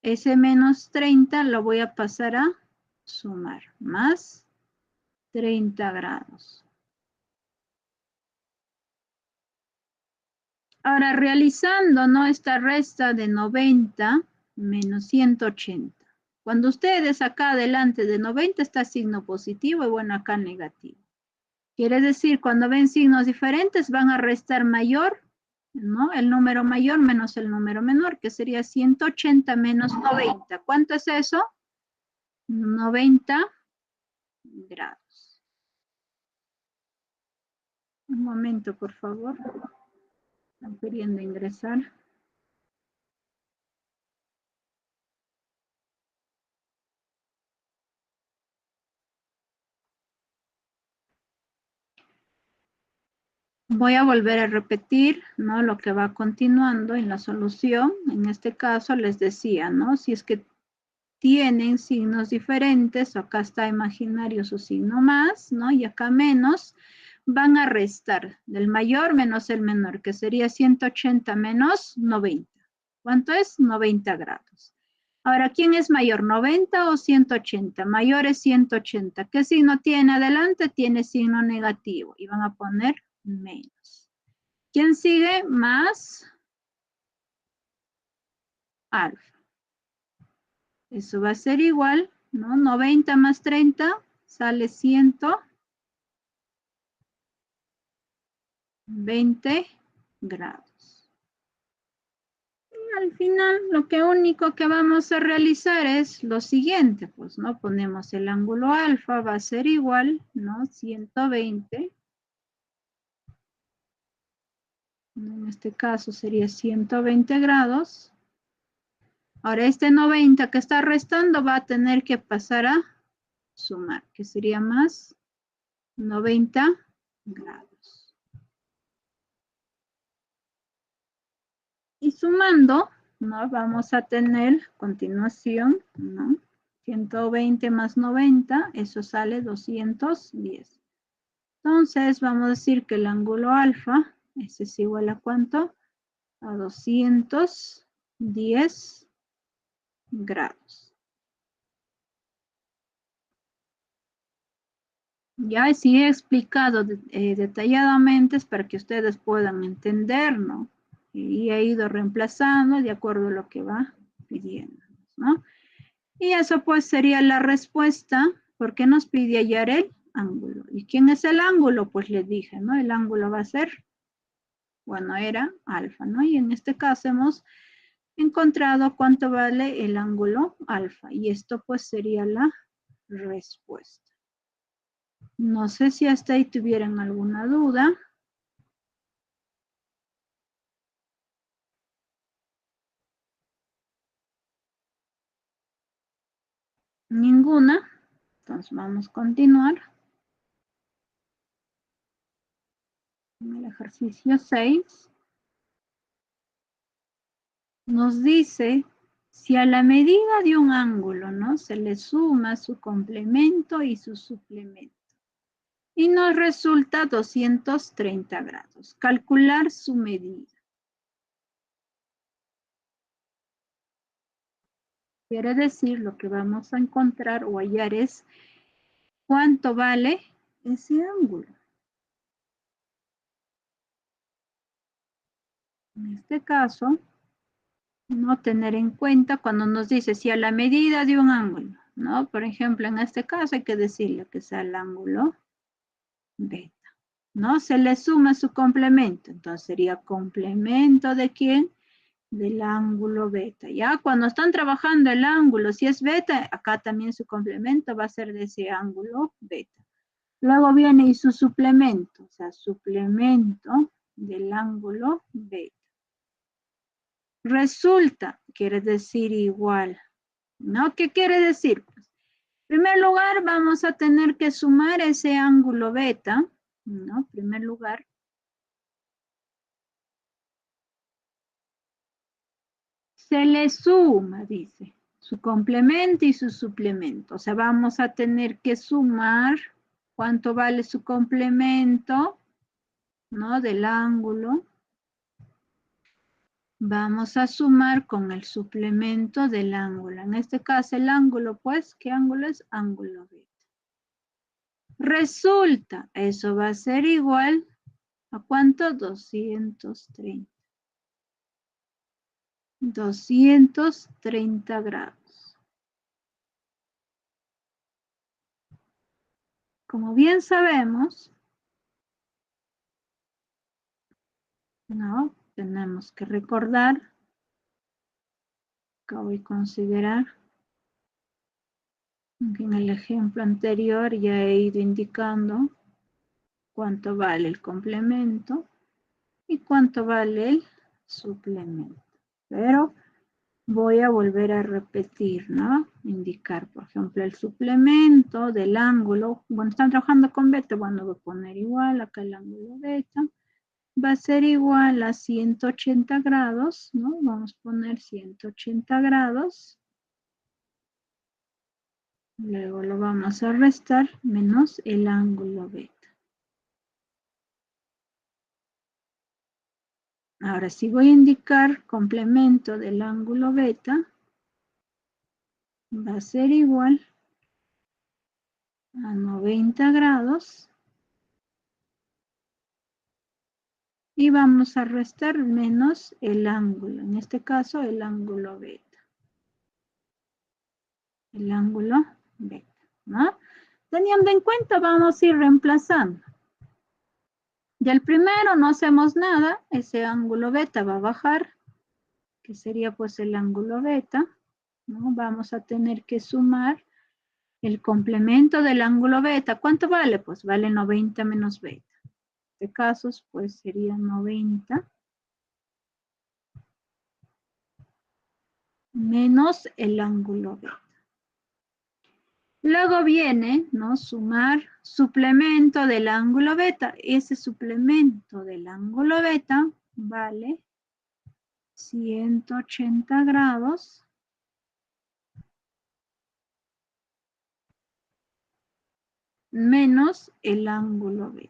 Ese menos 30 lo voy a pasar a sumar, más 30 grados. Ahora, realizando, ¿no? Esta resta de 90, menos 180. Cuando ustedes acá delante de 90 está signo positivo y bueno, acá negativo. Quiere decir, cuando ven signos diferentes van a restar mayor, ¿no? El número mayor menos el número menor, que sería 180 menos 90. ¿Cuánto es eso? 90 grados. Un momento, por favor. Están queriendo ingresar. Voy a volver a repetir, ¿no? Lo que va continuando en la solución. En este caso les decía, ¿no? Si es que tienen signos diferentes, acá está imaginario su signo más, ¿no? Y acá menos, van a restar del mayor menos el menor, que sería 180 menos 90. ¿Cuánto es? 90 grados. Ahora, ¿quién es mayor, 90 o 180? Mayor es 180. ¿Qué signo tiene adelante? Tiene signo negativo y van a poner menos. ¿Quién sigue? Más alfa. Eso va a ser igual, ¿no? 90 más 30 sale 120 grados. Y al final, lo único que vamos a realizar es lo siguiente, pues, ¿no? Ponemos el ángulo alfa, va a ser igual, ¿no? 120. En este caso sería 120 grados. Ahora este 90 que está restando va a tener que pasar a sumar, que sería más 90 grados. Y sumando, ¿no? Vamos a tener continuación, ¿no? 120 más 90, eso sale 210. Entonces vamos a decir que el ángulo alfa, ese es igual a ¿cuánto? A 210 grados. Ya sí he explicado detalladamente es para que ustedes puedan entender, ¿no? Y he ido reemplazando de acuerdo a lo que va pidiendo, ¿no? Y eso pues sería la respuesta, porque nos pide hallar el ángulo. ¿Y quién es el ángulo? Pues les dije, ¿no? El ángulo va a ser, bueno, era alfa, ¿no? Y en este caso hemos encontrado cuánto vale el ángulo alfa. Y esto pues sería la respuesta. No sé si hasta ahí tuvieran alguna duda. Ninguna. Entonces vamos a continuar. En el ejercicio 6. Nos dice, si a la medida de un ángulo, ¿no? Se le suma su complemento y su suplemento. Y nos resulta 230 grados. Calcular su medida. Quiere decir, lo que vamos a encontrar o hallar es cuánto vale ese ángulo. En este caso, no tener en cuenta cuando nos dice si a la medida de un ángulo, ¿no? Por ejemplo, en este caso hay que decirle que sea el ángulo beta, ¿no? Se le suma su complemento, entonces sería complemento ¿de quién? Del ángulo beta. Ya cuando están trabajando el ángulo, si es beta, acá también su complemento va a ser de ese ángulo beta. Luego viene y su suplemento, o sea, suplemento del ángulo beta. Resulta, quiere decir igual, ¿no? ¿Qué quiere decir? Pues, en primer lugar, vamos a tener que sumar ese ángulo beta, ¿no? En primer lugar. Se le suma, dice, su complemento y su suplemento. O sea, vamos a tener que sumar cuánto vale su complemento, ¿no? Del ángulo. Vamos a sumar con el suplemento del ángulo. En este caso, el ángulo, pues, ¿qué ángulo es? Ángulo beta. Resulta, eso va a ser igual a ¿cuánto? 230. 230 grados. Como bien sabemos, ¿no? Tenemos que recordar, que voy a considerar, que en el ejemplo anterior ya he ido indicando cuánto vale el complemento y cuánto vale el suplemento. Pero voy a volver a repetir, ¿no? Indicar, por ejemplo, el suplemento del ángulo. Bueno, están trabajando con beta, bueno, voy a poner igual acá el ángulo beta. Va a ser igual a 180 grados, ¿no? Vamos a poner 180 grados. Luego lo vamos a restar menos el ángulo beta. Ahora sí voy a indicar complemento del ángulo beta. Va a ser igual a 90 grados. Y vamos a restar menos el ángulo. En este caso, el ángulo beta. El ángulo beta, ¿no? Teniendo en cuenta, vamos a ir reemplazando. Del primero no hacemos nada. Ese ángulo beta va a bajar, que sería pues el ángulo beta, ¿no? Vamos a tener que sumar el complemento del ángulo beta. ¿Cuánto vale? Pues vale 90 menos beta. En este caso, pues sería 90 menos el ángulo beta. Luego viene, ¿no? Sumar suplemento del ángulo beta. Ese suplemento del ángulo beta vale 180 grados menos el ángulo beta.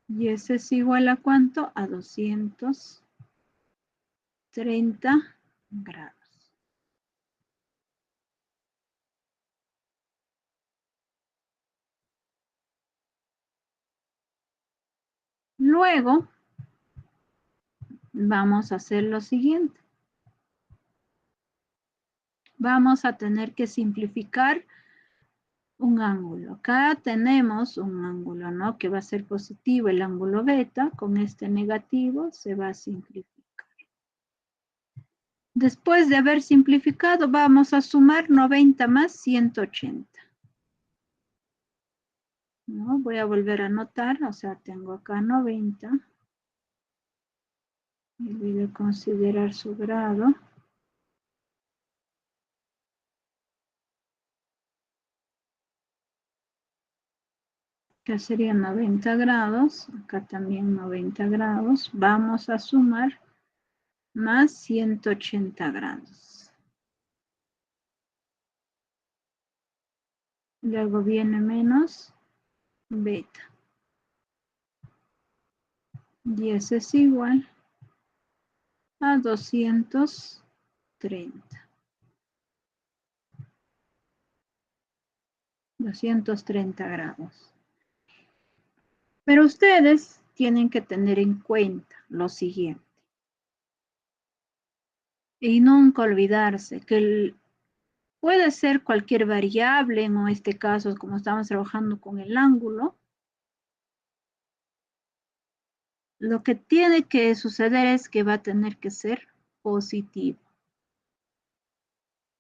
Y ese es igual a ¿cuánto? A 230 grados. Luego, vamos a hacer lo siguiente. Vamos a tener que simplificar un ángulo. Acá tenemos un ángulo, ¿no? Que va a ser positivo, el ángulo beta. Con este negativo se va a simplificar. Después de haber simplificado, vamos a sumar 90 más 180. ¿No? Voy a volver a anotar, o sea, tengo acá 90. Y voy a considerar su grado. Acá sería 90 grados, acá también 90 grados. Vamos a sumar más 180 grados. Luego viene menos beta. Y ese es igual a 230. 230 grados. Pero ustedes tienen que tener en cuenta lo siguiente. Y nunca olvidarse que puede ser cualquier variable, en este caso, como estamos trabajando con el ángulo. Lo que tiene que suceder es que va a tener que ser positivo.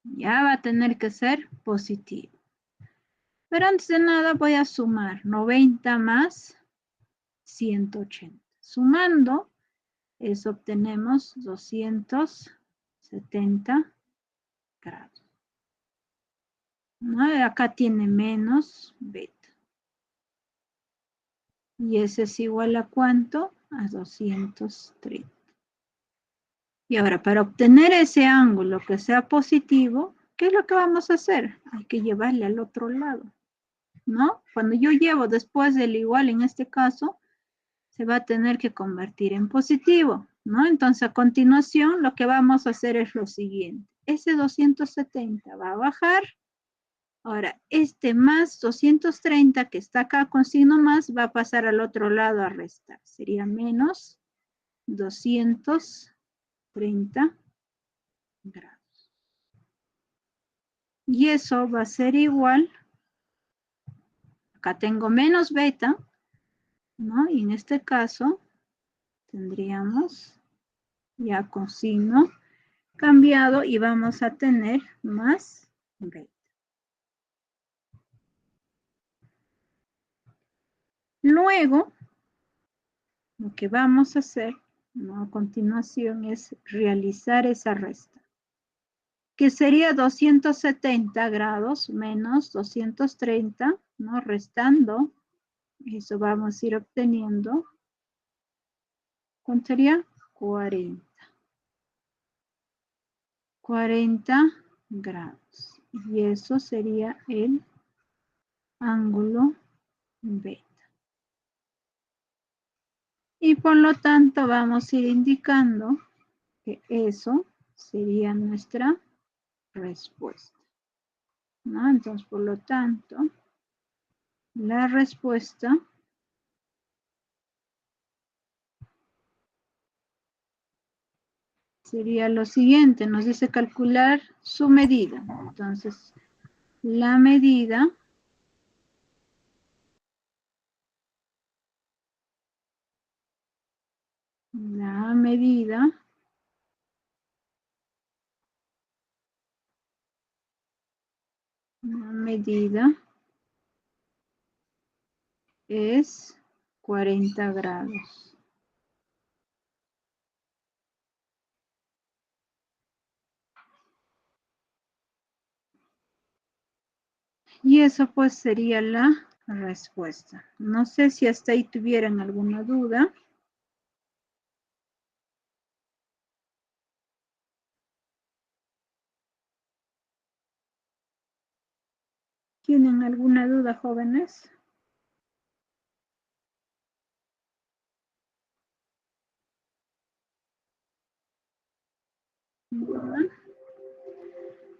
Ya va a tener que ser positivo. Pero antes de nada voy a sumar 90 más 180. Sumando, eso obtenemos 270 grados. ¿No? Acá tiene menos beta. Y ese es igual a ¿cuánto? A 230. Y ahora, para obtener ese ángulo que sea positivo, ¿qué es lo que vamos a hacer? Hay que llevarle al otro lado, ¿no? Cuando yo llevo después del igual, en este caso, se va a tener que convertir en positivo, ¿no? Entonces, a continuación, lo que vamos a hacer es lo siguiente. Ese 270 va a bajar. Ahora, este más 230 que está acá con signo más va a pasar al otro lado a restar. Sería menos 230 grados. Y eso va a ser igual, acá tengo menos beta, ¿no? Y en este caso tendríamos ya con signo cambiado y vamos a tener más beta. Luego, lo que vamos a hacer, ¿no?, a continuación es realizar esa resta, que sería 270 grados menos 230, ¿no? Restando, eso vamos a ir obteniendo, ¿cuánto sería? 40. 40 grados. Y eso sería el ángulo beta. Y por lo tanto vamos a ir indicando que eso sería nuestra respuesta, ¿no? Entonces, por lo tanto, la respuesta sería lo siguiente, nos dice calcular su medida. Entonces, la medida es 40 grados. Y eso pues sería la respuesta. No sé si hasta ahí tuvieran alguna duda. ¿Tienen alguna duda, jóvenes?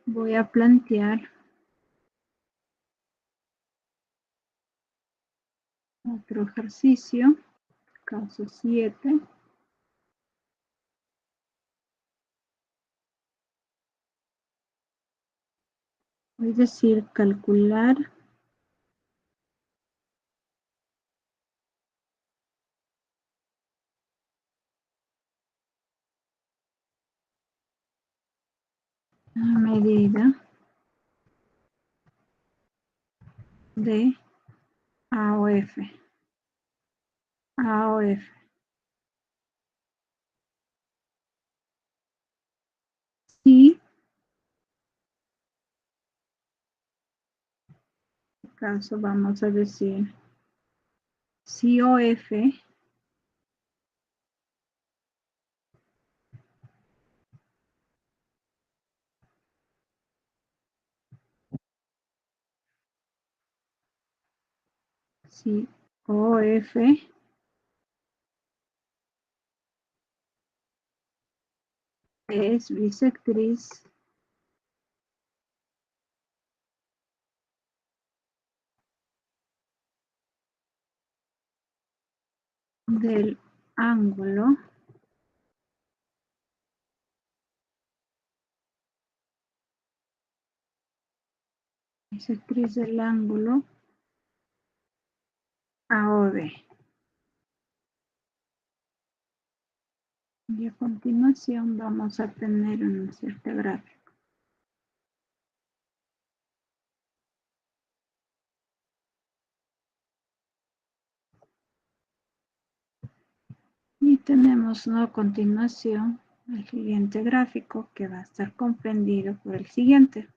Voy a plantear otro ejercicio, caso 7. Es decir, calcular la medida de AOF. AOF. Y en este caso vamos a decir si OF es bisectriz del ángulo AOB. Y a continuación vamos a tener una cierta gráfica. Y tenemos, ¿no?, a continuación el siguiente gráfico que va a estar comprendido por el siguiente.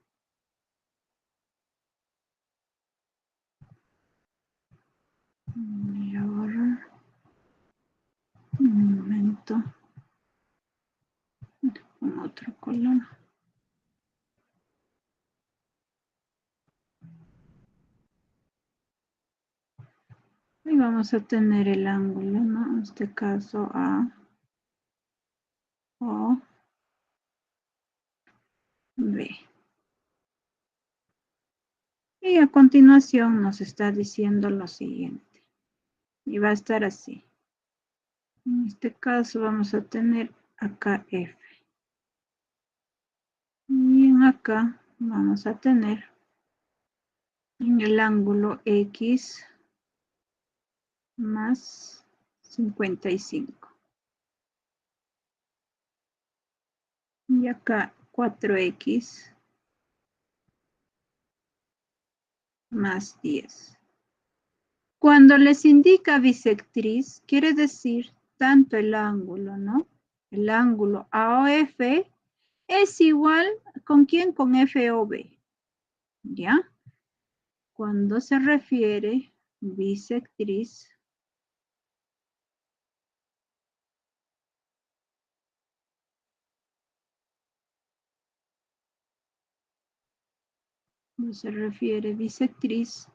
Y ahora, un momento, con otro color. Y vamos a tener el ángulo, ¿no? En este caso A, O, B. Y a continuación nos está diciendo lo siguiente. Y va a estar así. En este caso vamos a tener acá F. Y en acá vamos a tener en el ángulo X más 55. Y acá 4X más 10. Cuando les indica bisectriz, quiere decir tanto el ángulo, ¿no? El ángulo AOF es igual, ¿con quién? Con FOB, ¿ya? Cuando se refiere bisectriz,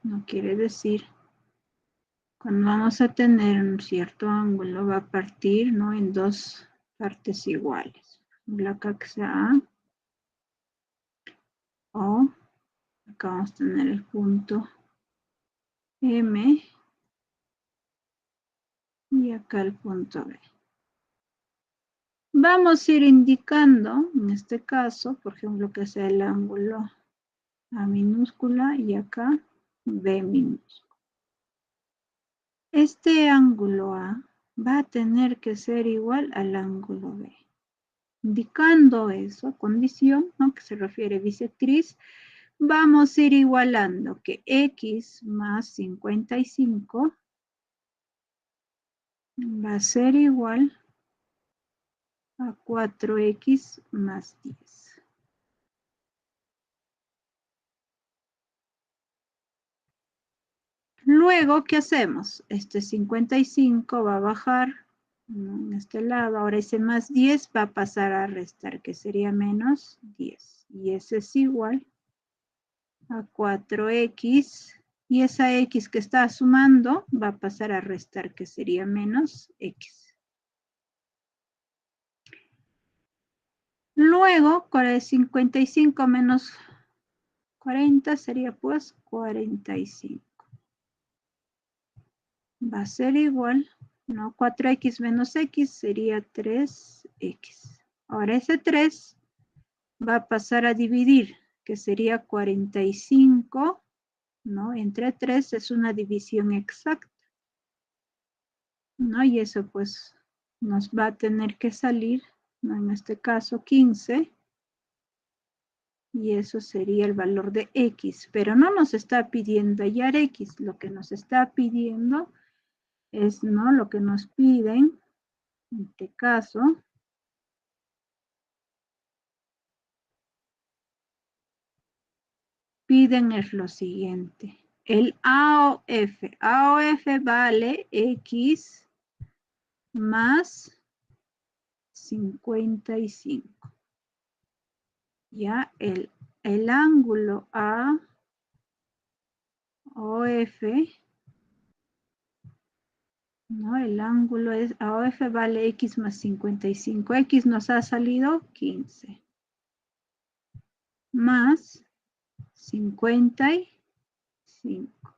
no quiere decir cuando vamos a tener un cierto ángulo va a partir, ¿no? En dos partes iguales. Acá que sea A o acá vamos a tener el punto M y acá el punto B. Vamos a ir indicando, en este caso, por ejemplo, que sea el ángulo A minúscula y acá B minúscula. Este ángulo A va a tener que ser igual al ángulo B. Indicando eso, condición, ¿no? Que se refiere a bisectriz, vamos a ir igualando que X más 55 va a ser igual a 4X más 10. Luego, ¿qué hacemos? Este 55 va a bajar, ¿no? En este lado. Ahora ese más 10 va a pasar a restar, que sería menos 10. Y ese es igual a 4X. Y esa X que está sumando va a pasar a restar, que sería menos X. Luego, 55 menos 40 sería pues 45. Va a ser igual, ¿no? 4X menos X sería 3X. Ahora ese 3 va a pasar a dividir, que sería 45, ¿no? Entre 3 es una división exacta, ¿no? Y eso pues nos va a tener que salir, ¿no? En este caso 15. Y eso sería el valor de X, pero no nos está pidiendo hallar X, lo que nos está pidiendo es, ¿no? Lo que nos piden, en este caso, piden es lo siguiente, el AOF, AOF vale X más 55, ya el ángulo AOF, ¿no? El ángulo es AOF vale X más 55. X nos ha salido 15. Más 55.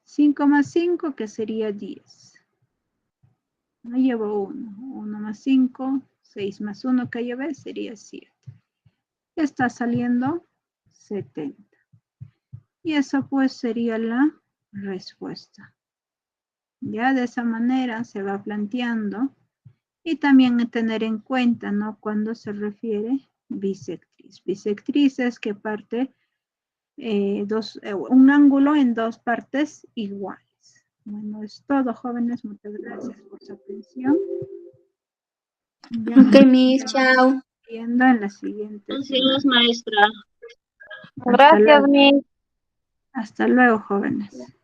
5 más 5, que sería 10. No llevo 1. 1 más 5, 6 más 1 que llevé sería 7. Está saliendo 70. Y eso pues sería la respuesta. Ya de esa manera se va planteando y también tener en cuenta, ¿no? Cuando se refiere bisectriz. Bisectriz es que parte un ángulo en dos partes iguales. Bueno, es todo, jóvenes. Muchas gracias por su atención. Ya Ok, Miss, chao. viendo en la siguiente. Gracias, maestra. Gracias, Miss. Hasta luego, jóvenes.